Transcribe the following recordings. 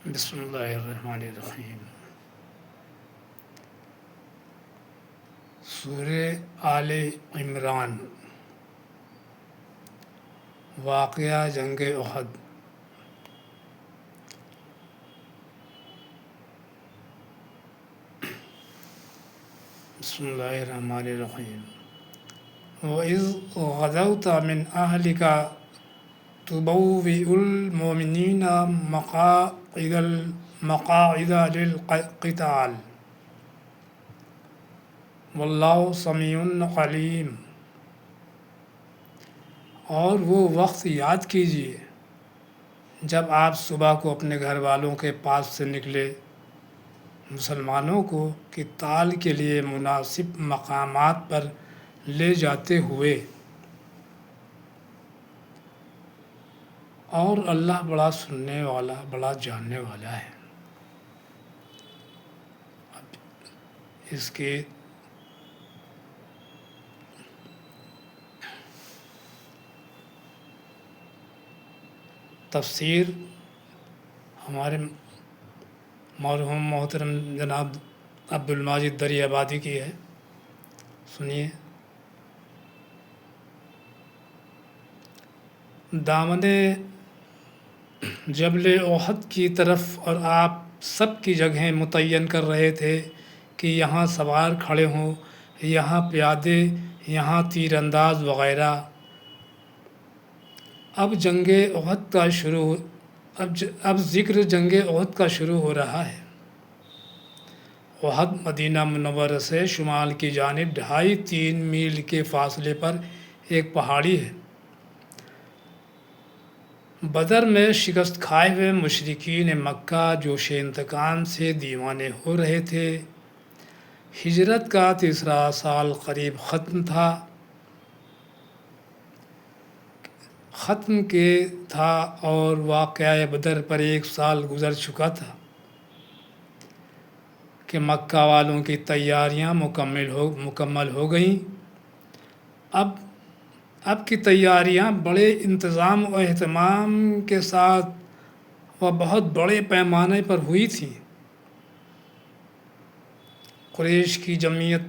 بسم اللہ الرحمن الرحیم۔ سورہ آل عمران، واقعہ جنگ احد۔ بسم اللہ الرحمن الرحیم۔ وَإِذْ غَدَوْتَ مِنْ أَهْلِكَ تُبَوِّئُ الْمُؤْمِنِينَ مَقَاعِدَ لِلْقِتَالِ وَاللَّهُ سَمِيعٌ عَلِيمٌ۔ اور وہ وقت یاد کیجیے جب آپ صبح کو اپنے گھر والوں کے پاس سے نکلے، مسلمانوں کو قتال کے لیے مناسب مقامات پر لے جاتے ہوئے، اور اللہ بڑا سننے والا، بڑا جاننے والا ہے۔ اس کی تفسیر ہمارے مرحوم محترم جناب عبدالماجد دری آبادی کی ہے، سنیے۔ دامن جبل احد کی طرف اور آپ سب کی جگہیں متعین کر رہے تھے کہ یہاں سوار کھڑے ہوں، یہاں پیادے، یہاں تیر انداز وغیرہ۔ اب ذکر جنگ احد کا شروع ہو رہا ہے۔ احد مدینہ منورہ سے شمال کی جانب 2.5-3 میل کے فاصلے پر ایک پہاڑی ہے۔ بدر میں شکست کھائے ہوئے مشرکین مکہ جوش انتقام سے دیوانے ہو رہے تھے۔ ہجرت کا 3 سال قریب ختم تھا اور واقعہ بدر پر 1 سال گزر چکا تھا کہ مکہ والوں کی تیاریاں مکمل ہو گئیں۔ اب کی تیاریاں بڑے انتظام و اہتمام کے ساتھ و بہت بڑے پیمانے پر ہوئی تھیں۔ قریش کی جمعیت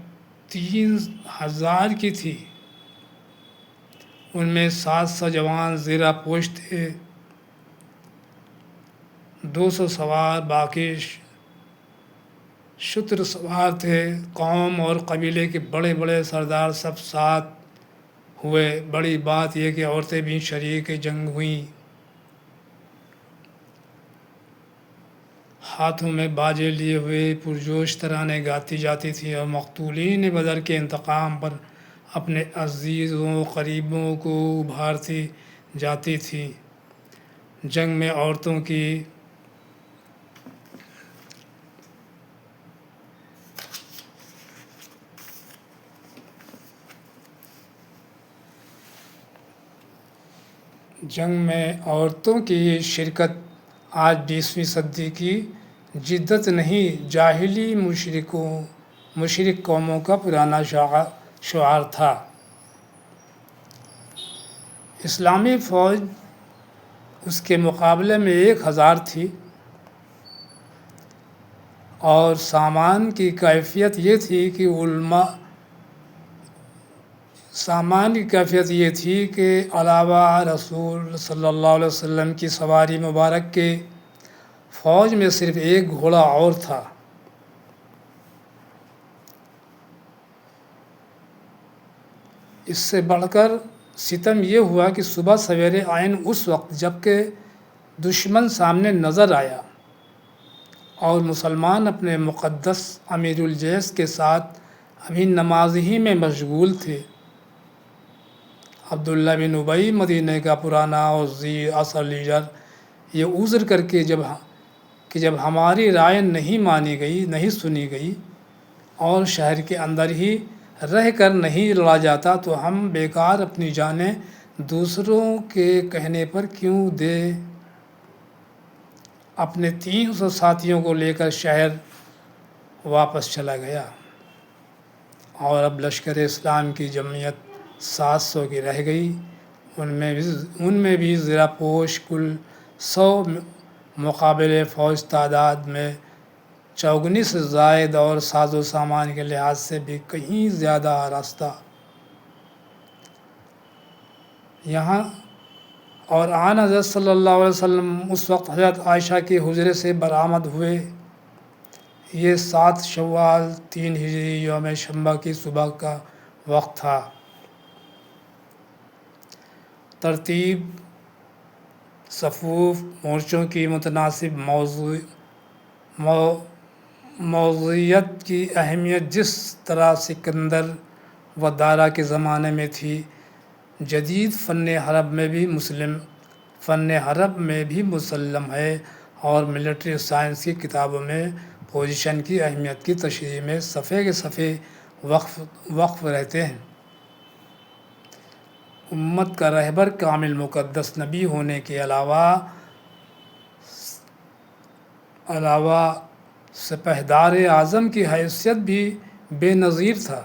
3000 کی تھی، ان میں 700 جوان زیرہ پوش تھے، 200 سوار، باقی شتر سوار تھے۔ قوم اور قبیلے کے بڑے بڑے سردار سب ساتھ ہوئے۔ بڑی بات یہ کہ عورتیں بھی شریک جنگ ہوئیں۔ ہاتھوں میں باجے لیے ہوئے پرجوش ترانے گاتی جاتی تھیں اور مقتولین بدر کے انتقام پر اپنے عزیزوں و قریبوں کو ابھارتی جاتی تھیں۔ جنگ میں عورتوں کی شرکت آج 20ویں صدی کی جدت نہیں، جاہلی مشرک قوموں کا پرانا شعار تھا۔ اسلامی فوج اس کے مقابلے میں 1000 تھی، اور سامان کی کیفیت یہ تھی کہ علاوہ رسول صلی اللہ علیہ وسلم کی سواری مبارک کے فوج میں صرف 1 گھوڑا اور تھا۔ اس سے بڑھ کر ستم یہ ہوا کہ صبح سویرے عین اس وقت جبکہ دشمن سامنے نظر آیا اور مسلمان اپنے مقدس امیر الجیش کے ساتھ ابھی نماز ہی میں مشغول تھے، عبداللہ بن ابی مدینہ کا پرانا اور ذی اثر لیڈر یہ عذر کر کے جب ہماری رائے نہیں سنی گئی اور شہر کے اندر ہی رہ کر نہیں لڑا جاتا تو ہم بیکار اپنی جانیں دوسروں کے کہنے پر کیوں دیں۔ اپنے 300 ساتھیوں کو لے کر شہر واپس چلا گیا، اور اب لشکر اسلام کی جمعیت 700 کی رہ گئی۔ ان میں بھی زیرہ پوش کل 100 مقابل فوج تعداد میں چوگنی سے زائد اور ساز و سامان کے لحاظ سے بھی کہیں زیادہ آراستہ یہاں اور آن حضرت صلی اللہ علیہ وسلم اس وقت حضرت عائشہ کے حجرے سے برآمد ہوئے۔ یہ 7 شوال 3 ہجری یوم شنبہ کی صبح کا وقت تھا۔ ترتیب صفوف مورچوں کی متناسب موضوعیت کی اہمیت جس طرح سکندر و دارا کے زمانے میں تھی، جدید فن حرب میں بھی مسلم ہے، اور ملٹری سائنس کی کتابوں میں پوزیشن کی اہمیت کی تشریح میں صفحے کے صفحے وقف رہتے ہیں۔ امت کا رہبر کامل مقدس نبی ہونے کے علاوہ سپہدار اعظم کی حیثیت بھی بے نظیر تھا۔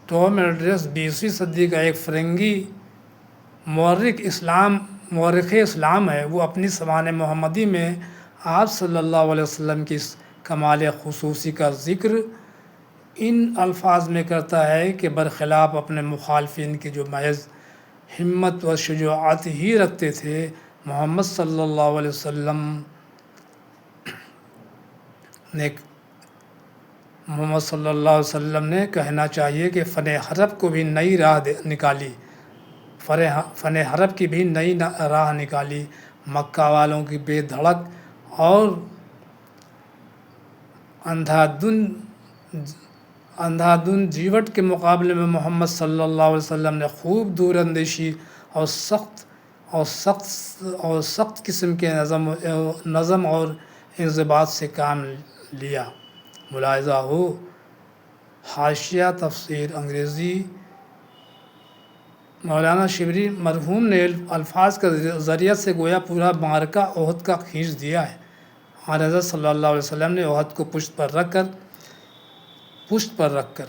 ٹام ایڈرس 20ویں صدی کا ایک فرنگی مورخ اسلام ہے۔ وہ اپنی سوانح محمدی میں آپ صلی اللہ علیہ وسلم کی کمال خصوصی کا ذکر ان الفاظ میں کرتا ہے کہ برخلاف اپنے مخالفین کے جو محض ہمت و شجاعت ہی رکھتے تھے، محمد صلی اللہ علیہ وسلم نے کہنا چاہیے کہ فن حرب کو بھی نئی راہ نکالی، فن حرب کی بھی نئی راہ نکالی۔ مکہ والوں کی بے دھڑک اور اندھادھند جیوٹ کے مقابلے میں محمد صلی اللہ علیہ وسلم نے خوب دور اندیشی اور سخت قسم کے نظم اور انضباط سے کام لیا۔ ملاحظہ ہو حاشیہ تفسیر انگریزی مولانا شبلی مرحوم نے الفاظ کے ذریعے سے گویا پورا معرکہ احد کا کھینچ دیا ہے۔ حضرت صلی اللہ علیہ وسلم نے احد کو پشت پر رکھ کر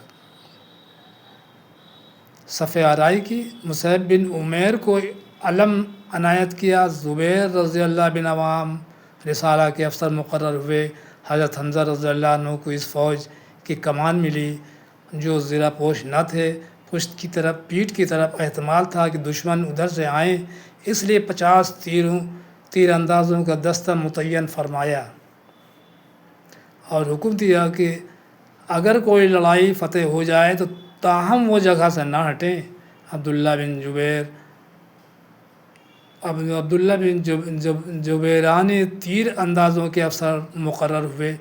صف آرائی کی، مصعب بن عمیر کو علم عنایت کیا، زبیر رضی اللہ بن عوام رسالہ کے افسر مقرر ہوئے، حضرت حمزہ رضی اللہ عنہ کو اس فوج کی کمان ملی جو زرہ پوش نہ تھے۔ پیٹھ کی طرف احتمال تھا کہ دشمن ادھر سے آئیں، اس لیے 50 تیر اندازوں کا دستہ متعین فرمایا اور حکم دیا کہ اگر کوئی لڑائی فتح ہو جائے تو تاہم وہ جگہ سے نہ ہٹیں۔ عبداللہ بن جبیرانی تیر اندازوں کے افسر مقرر ہوئے۔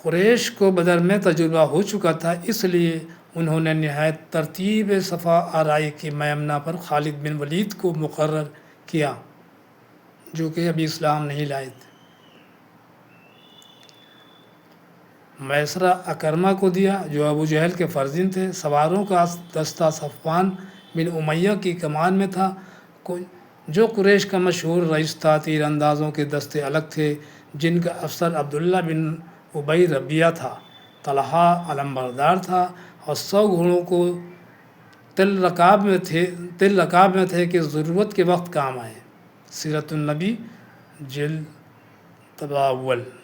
قریش کو بدر میں تجربہ ہو چکا تھا، اس لیے انہوں نے نہایت ترتیب صف آرائی کی میمنہ پر خالد بن ولید کو مقرر کیا، جو کہ ابھی اسلام نہیں لائے تھے۔ میسرہ اکرمہ کو دیا، جو ابو جہل کے فرزند تھے۔ سواروں کا دستہ صفوان بن امیہ کی کمان میں تھا، جو قریش کا مشہور رئیس تھا۔ تیر اندازوں کے دستے الگ تھے، جن کا افسر عبداللہ بن ابی ربیعہ تھا۔ طلحہ علمبردار تھا اور 100 گھوڑوں کو تل رکاب میں تھے کہ ضرورت کے وقت کام آئے۔ سیرت النبی جلد 7